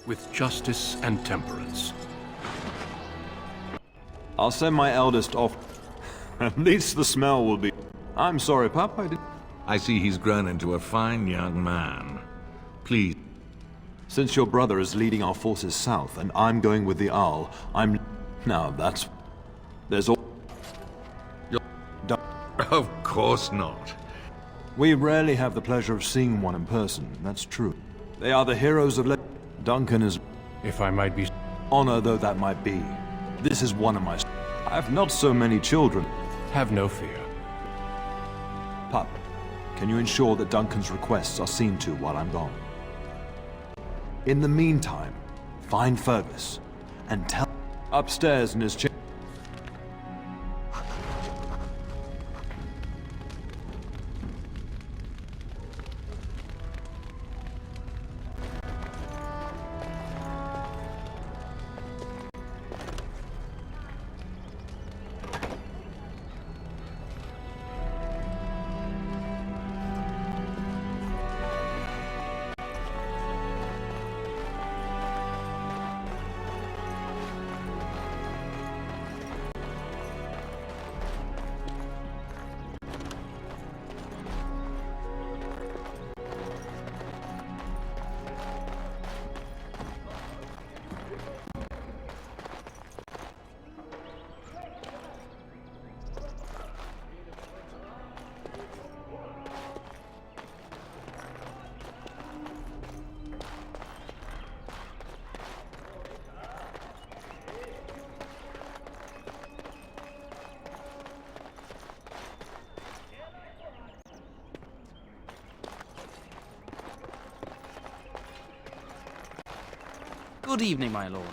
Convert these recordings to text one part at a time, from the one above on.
with justice and temperance. I'll send my eldest off. At least the smell will be... I'm sorry, Pup, I didn't... I see he's grown into a fine young man. Please. Since your brother is leading our forces south, and I'm going with the Owl, I'm... Now, that's... There's all... Of course not. We rarely have the pleasure of seeing one in person, that's true. They are the heroes of Duncan is... If I might be... Honor though that might be, this is one of my... I have not so many children. Have no fear. Pup, can you ensure that Duncan's requests are seen to while I'm gone? In the meantime, find Fergus, and tell... Upstairs in his chair. Good evening, my lord.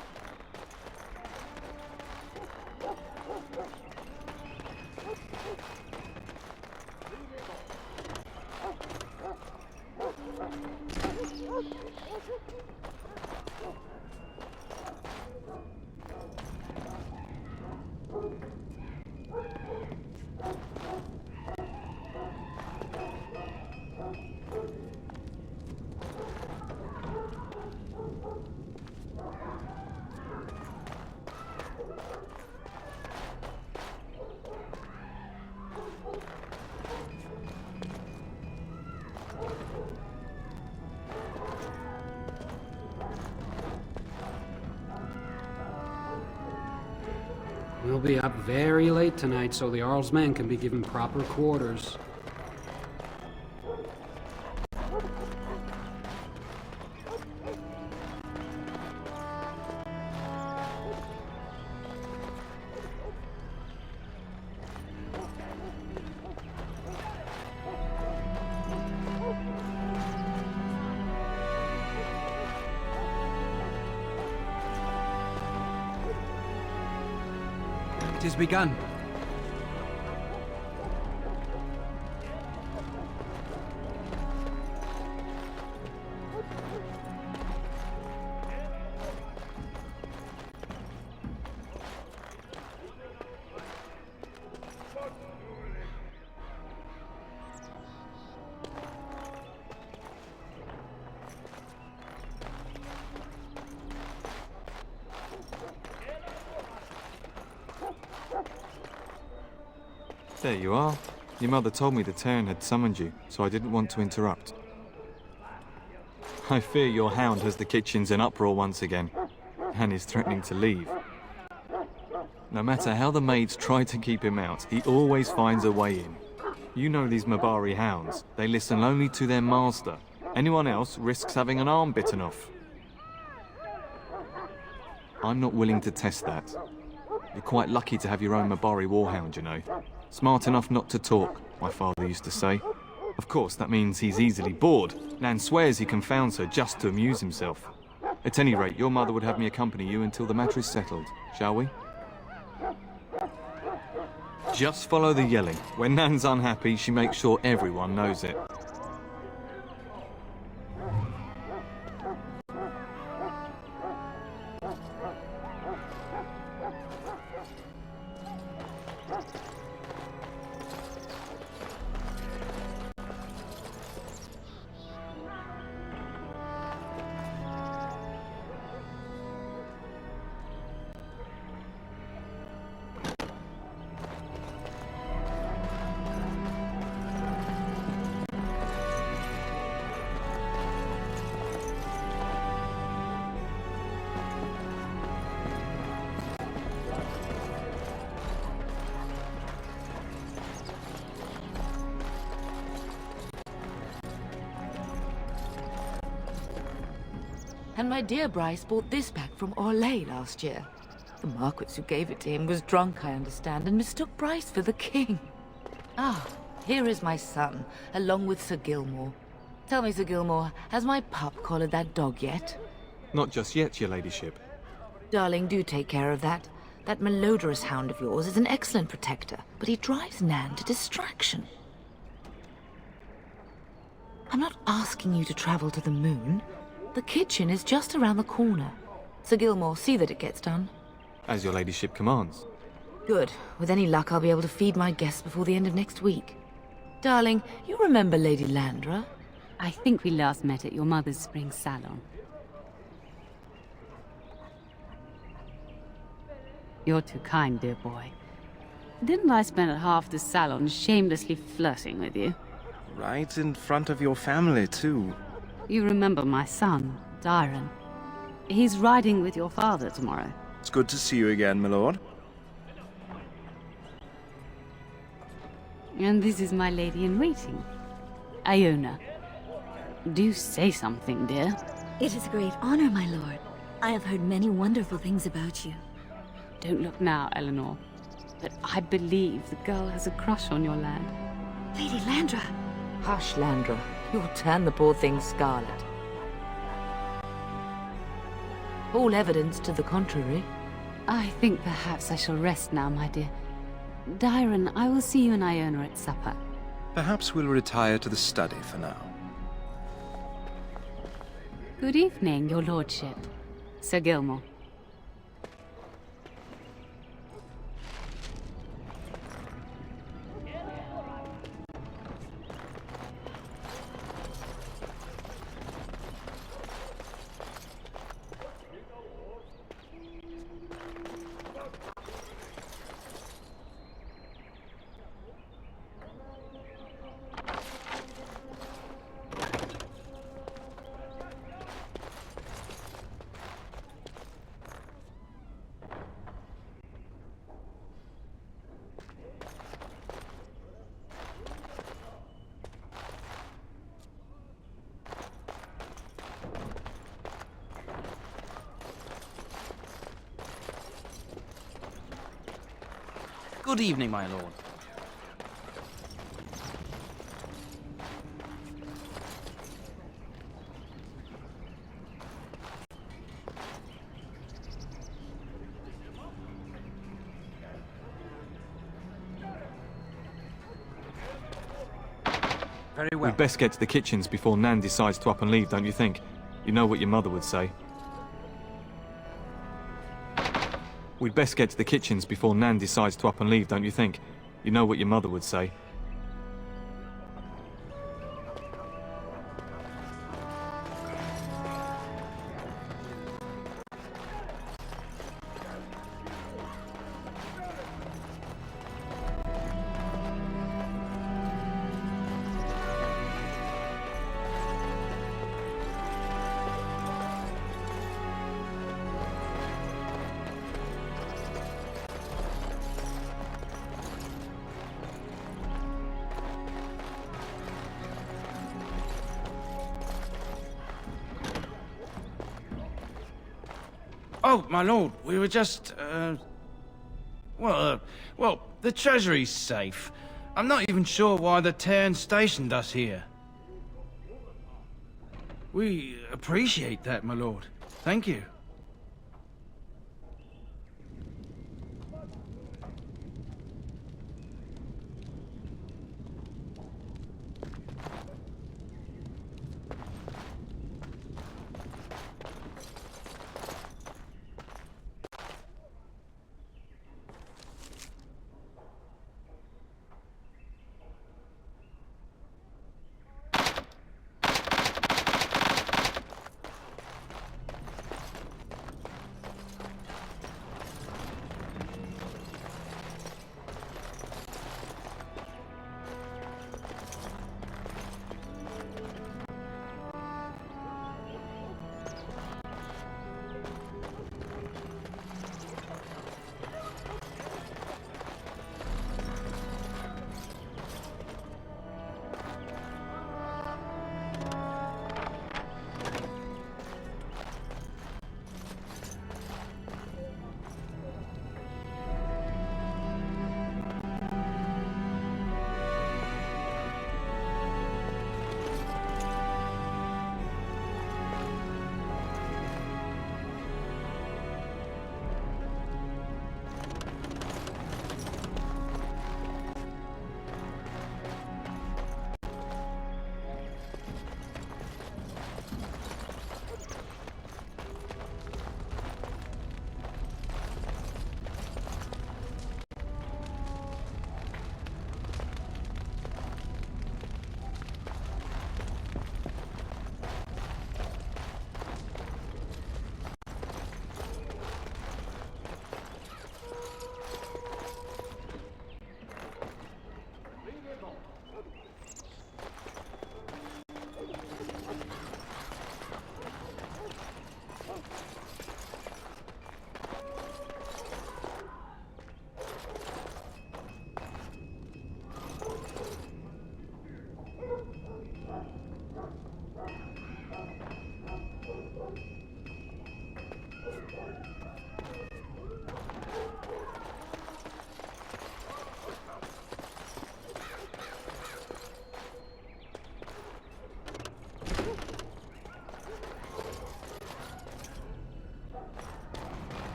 We'll be up very late tonight so the Earl's men can be given proper quarters. It has begun. There you are. Your mother told me the Terran had summoned you, so I didn't want to interrupt. I fear your hound has the kitchens in uproar once again, and is threatening to leave. No matter how the maids try to keep him out, he always finds a way in. You know these Mabari hounds. They listen only to their master. Anyone else risks having an arm bitten off. I'm not willing to test that. You're quite lucky to have your own Mabari warhound, you know. Smart enough not to talk, my father used to say. Of course, that means he's easily bored. Nan swears he confounds her just to amuse himself. At any rate, your mother would have me accompany you until the matter is settled, shall we? Just follow the yelling. When Nan's unhappy, she makes sure everyone knows it. And my dear Bryce bought this back from Orlais last year. The Marquis who gave it to him was drunk, I understand, and mistook Bryce for the king. Ah, here is my son, along with Sir Gilmore. Tell me, Sir Gilmore, has my pup collared that dog yet? Not just yet, your ladyship. Darling, do take care of that. That malodorous hound of yours is an excellent protector, but he drives Nan to distraction. I'm not asking you to travel to the moon. The kitchen is just around the corner. Sir Gilmore, see that it gets done. As your ladyship commands. Good. With any luck, I'll be able to feed my guests before the end of next week. Darling, you remember Lady Landra? I think we last met at your mother's spring salon. You're too kind, dear boy. Didn't I spend half the salon shamelessly flirting with you? Right in front of your family, too. You remember my son, Dyron. He's riding with your father tomorrow. It's good to see you again, my lord. And this is my lady-in-waiting, Iona. Do say something, dear. It is a great honor, my lord. I have heard many wonderful things about you. Don't look now, Eleanor. But I believe the girl has a crush on your lad. Lady Landra! Hush, Landra. You'll turn the poor thing scarlet. All evidence to the contrary. I think perhaps I shall rest now, my dear. Dyron, I will see you and Iona at supper. Perhaps we'll retire to the study for now. Good evening, your lordship. Sir Gilmore. Good evening, my lord. Very well. We'd best get to the kitchens before Nan decides to up and leave, don't you think? You know what your mother would say. We'd best get to the kitchens before Nan decides to up and leave, don't you think? You know what your mother would say. Oh, my lord, we were just, well, the treasury's safe. I'm not even sure why the Terran stationed us here. We appreciate that, my lord. Thank you.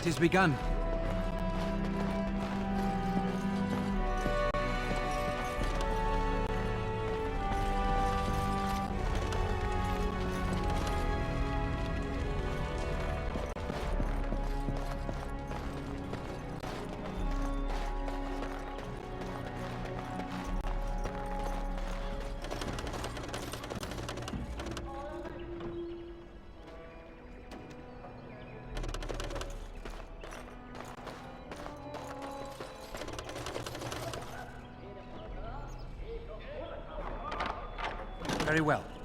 It is begun. Very well.